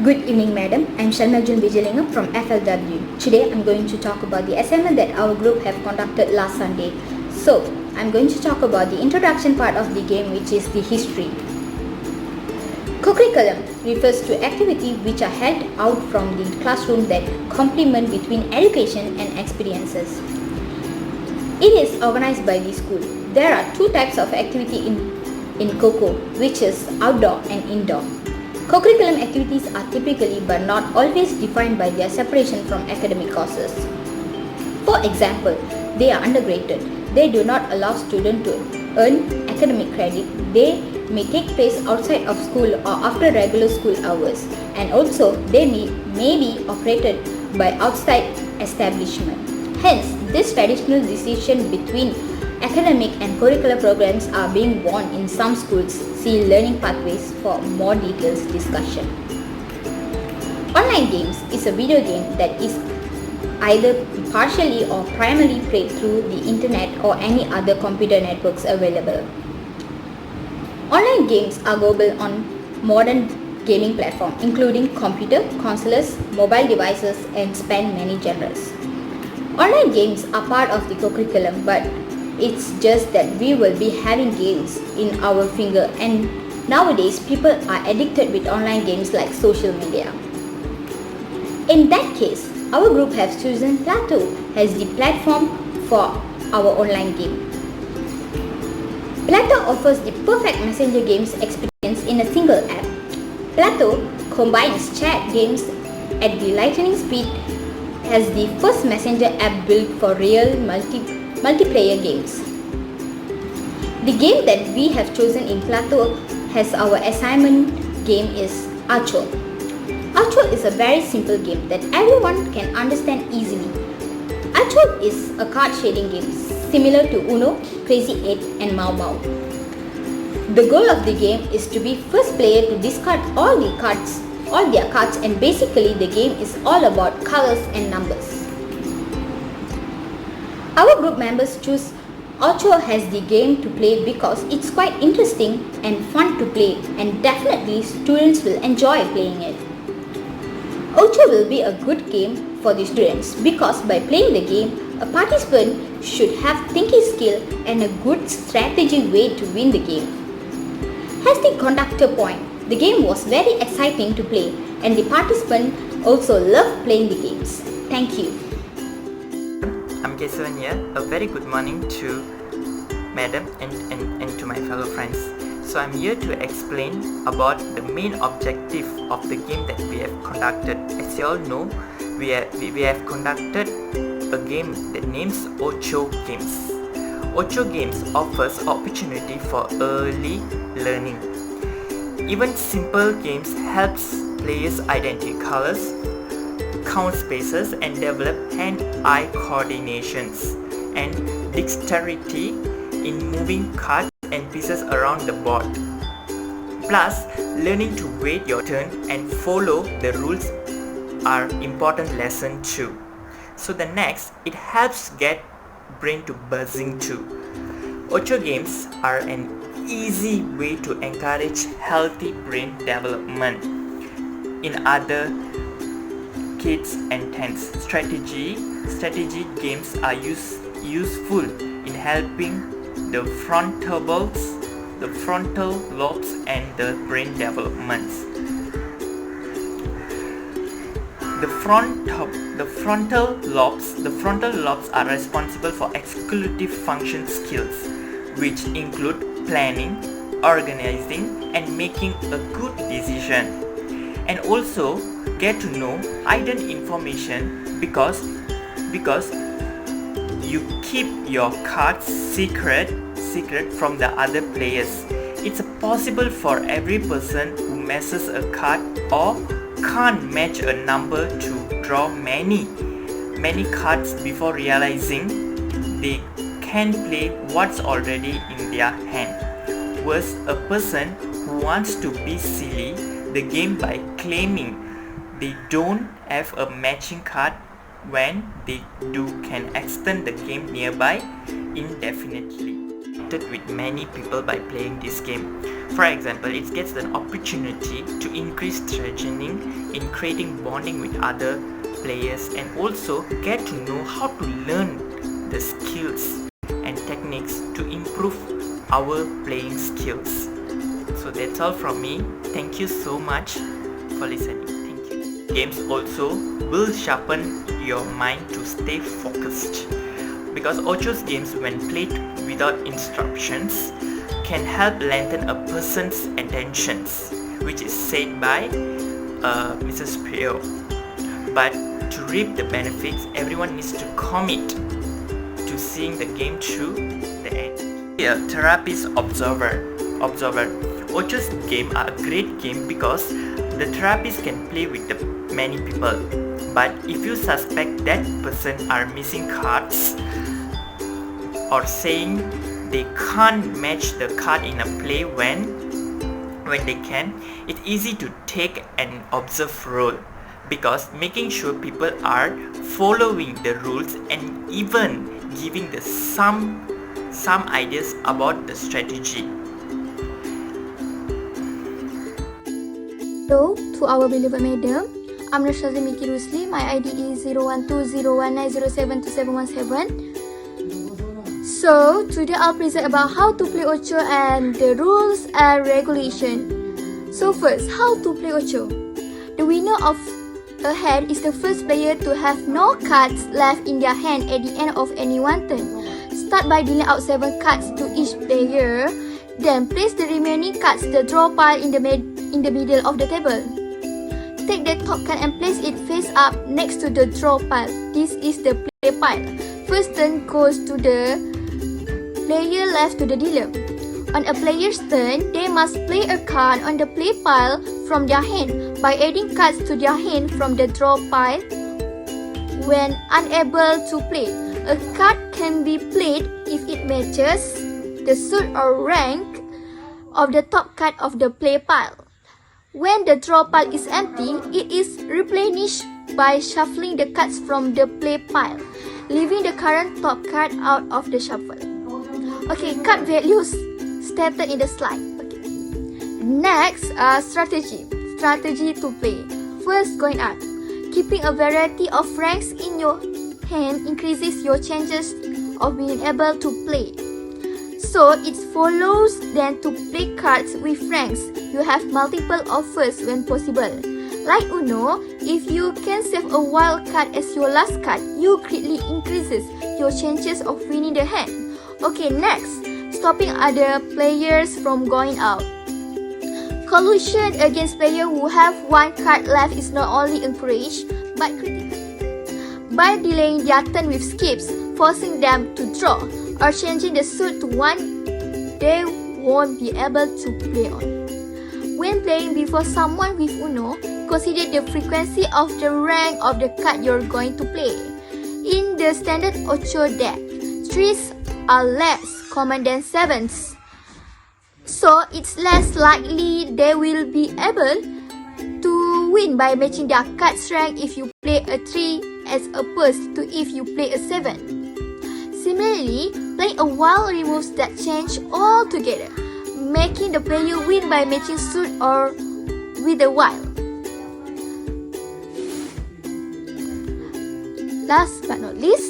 Good evening, madam. I'm Sharmajun Vijalingam from FLW. Today, I'm going to talk about the assignment that our group have conducted last Sunday. So, I'm going to talk about the introduction part of the game, which is the history. Co-curriculum refers to activities which are held out from the classroom that complement between education and experiences. It is organized by the school. There are two types of activity in COCO, which is outdoor and indoor. Co-curriculum activities are typically but not always defined by their separation from academic courses. For example, they are undergraded. They do not allow students to earn academic credit. They may take place outside of school or after regular school hours, and also they may be operated by outside establishment. Hence, this traditional decision between academic and curricular programs are being worn in some schools. See Learning Pathways for more details discussion. Online games is a video game that is either partially or primarily played through the internet or any other computer networks available. Online games are global on modern gaming platforms including computer, consoles, mobile devices, and span many genres. Online games are part of the co-curriculum, but it's just that we will be having games in our finger, and nowadays people are addicted with online games like social media. In that case, our group has chosen Plato as the platform for our online game. Plato offers the perfect messenger games experience in a single app. Plato combines chat games at the lightning speed as the first messenger app built for real multiplayer games. The game that we have chosen in Plato as our assignment game is Acho. Acho is a very simple game that everyone can understand easily. Acho is a card shading game similar to Uno, Crazy 8 and Mau Mau. The goal of the game is to be first player to discard all their cards, and basically the game is all about colors and numbers. Our group members choose Ocho as the game to play because it's quite interesting and fun to play, and definitely students will enjoy playing it. Ocho will be a good game for the students because by playing the game, a participant should have thinking skill and a good strategy way to win the game. As the conductor point, the game was very exciting to play, and the participants also loved playing the games. Thank you. I'm Kesavan here. A very good morning to Madam and to my fellow friends. So I'm here to explain about the main objective of the game that we have conducted. As you all know, we have conducted a game that names Ocho Games. Ocho Games offers opportunity for early learning. Even simple games helps players identify colors, count spaces, and develop hand-eye coordinations and dexterity in moving cards and pieces around the board. Plus, learning to wait your turn and follow the rules are important lesson too. So the next, it helps get brain to buzzing too. Ocho games are an easy way to encourage healthy brain development. In other kids and teens, strategy games are useful in helping the frontal lobes and the brain development. The frontal lobes are responsible for executive function skills, which include planning, organizing, and making a good decision. And also get to know hidden information because you keep your cards secret from the other players. It's possible for every person who messes a card or can't match a number to draw many cards before realizing they can play what's already in their hand. Worse, a person who wants to be silly the game by claiming they don't have a matching card when they do can extend the game nearby indefinitely. connected with many people by playing this game. For example, it gets an opportunity to increase strengthening in creating bonding with other players and also get to know how to learn the skills and techniques to improve our playing skills. So that's all from me. Thank you so much for listening. Thank you. Games also will sharpen your mind to stay focused, because Ocho's games, when played without instructions, can help lengthen a person's attentions, which is said by Mrs. Prio. But to reap the benefits, everyone needs to commit to seeing the game through the end. Here, therapist observer. Ocho's game are a great game because the therapist can play with the many people. But if you suspect that person are missing cards or saying they can't match the card in a play when they can, it's easy to take an observe role, because making sure people are following the rules and even giving the some ideas about the strategy. Hello to our beloved madam. I'm Rashazah Miki Rusli. My ID is 012019072717. So today I'll present about how to play Ocho and the rules and regulation. So first, how to play Ocho. The winner of a hand is the first player to have no cards left in their hand at the end of any one turn. Start by dealing out 7 cards to each player. Then place the remaining cards the draw pile in the middle of the table. Take the top card and place it face up next to the draw pile. This is the play pile. First turn goes to the player left to the dealer. On a player's turn, they must play a card on the play pile from their hand by adding cards to their hand from the draw pile. When unable to play, a card can be played if it matches the suit or rank of the top card of the play pile. When the draw pile is empty, it is replenished by shuffling the cards from the play pile, leaving the current top card out of the shuffle. Okay, card values stated in the slide. Okay. Next, strategy to play. First, going up. Keeping a variety of ranks in your hand increases your chances of being able to play. So it follows then to play cards with ranks. You have multiple offers when possible. Like Uno, if you can save a wild card as your last card, you greatly increases your chances of winning the hand. Okay, next, stopping other players from going out. Collusion against players who have 1 card left is not only encouraged but critical. By delaying their turn with skips, forcing them to draw, or changing the suit to one they won't be able to play on. When playing before someone with Uno, consider the frequency of the rank of the card you're going to play. In the standard Ocho deck, 3s are less common than 7s. So it's less likely they will be able to win by matching their card's rank if you play a 3 as opposed to if you play a 7. Similarly, playing a wild removes that change altogether, making the player win by matching suit or with a wild. Last but not least,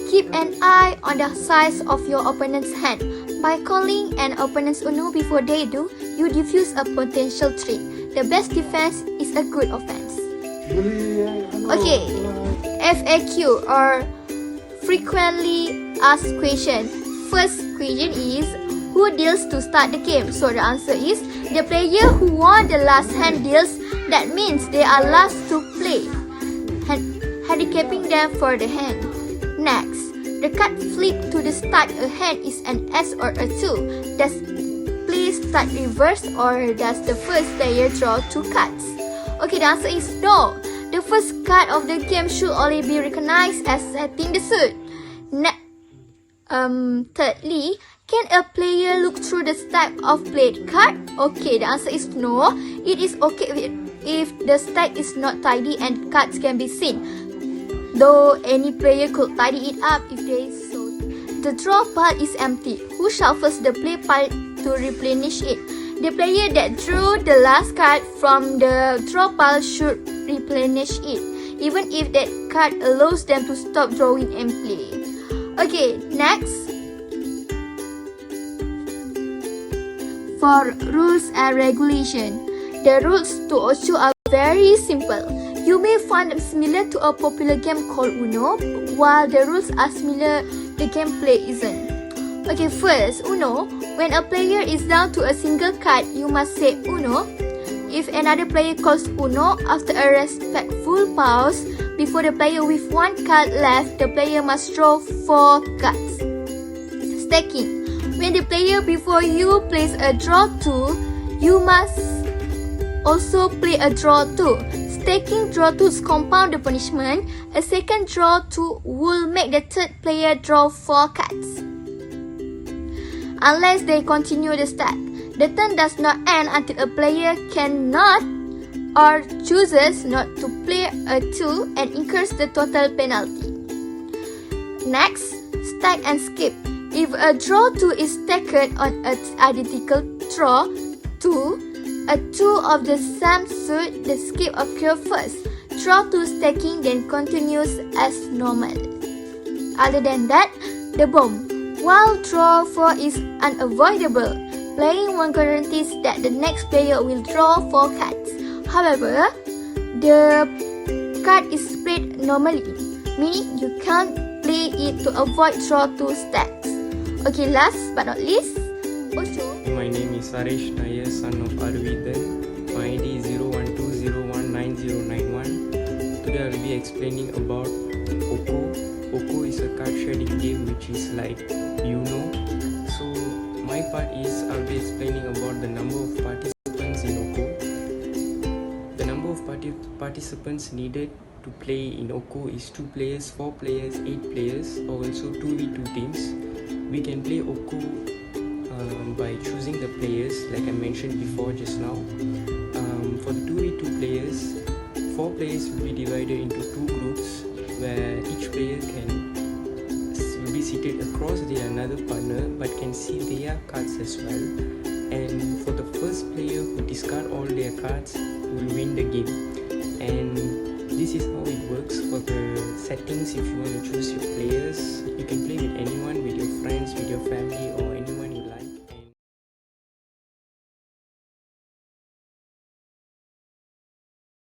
keep an eye on the size of your opponent's hand. By calling an opponent's Uno before they do, you diffuse a potential trick. The best defense is a good offense. Okay, FAQ or frequently asked question. First question is, who deals to start the game? So the answer is, the player who won the last hand deals. That means they are last to play, handicapping them for the hand. Next, the card flipped to the start a hand is an S or a 2. Does play start reverse or does the first player draw 2 cards? Okay, the answer is no. The first card of the game should only be recognized as setting the suit. Thirdly, can a player look through the stack of played card? Okay, the answer is no. It is okay if the stack is not tidy and cards can be seen, though any player could tidy it up if they so. the draw pile is empty, who shuffles the play pile to replenish it? The player that drew the last card from the draw pile should replenish it, even if that card allows them to stop drawing and play. Okay, next. For rules and regulation, the rules to Ocho are very simple. You may find them similar to a popular game called Uno, while the rules are similar, the gameplay isn't. Okay, first, Uno. When a player is down to a single card, you must say Uno. If another player calls Uno after a respectful pause, before the player with one card left, the player must draw 4 cards. Stacking. When the player before you plays a draw 2, you must also play a draw 2. Stacking draw 2s compound the punishment. A second draw 2 will make the third player draw 4 cards. Unless they continue the stack, the turn does not end until a player cannot or chooses not to play a 2 and incurs the total penalty. Next, stack and skip. If a draw 2 is stacked on an identical draw 2, a 2 of the same suit, the skip occurs first. Draw 2 stacking then continues as normal. Other than that, the bomb. While draw 4 is unavoidable, playing one guarantees that the next player will draw 4 cards. However, the card is spread normally, meaning you can't play it to avoid draw 2 stacks. Okay, last but not least, Ocho. My name is Saresh Nair, son of Arvidan. My ID is 012019091. Today I will be explaining about Oko. Oko is a card shading game which is like Uno. So my part is I'll be explaining about the number of participants in Oko. The number of participants needed to play in Oko is 2 players, 4 players, 8 players, or also 2v2 teams. We can play Oko by choosing the players like I mentioned before just now. For the 2v2 players, 4 players will be divided into 2 groups where each player will be seated across another partner but can see their cards as well. And for the first player who discard all their cards will win the game. And this is how it works. For the settings, if you want to choose your players, you can play with anyone, with your friends, with your family, or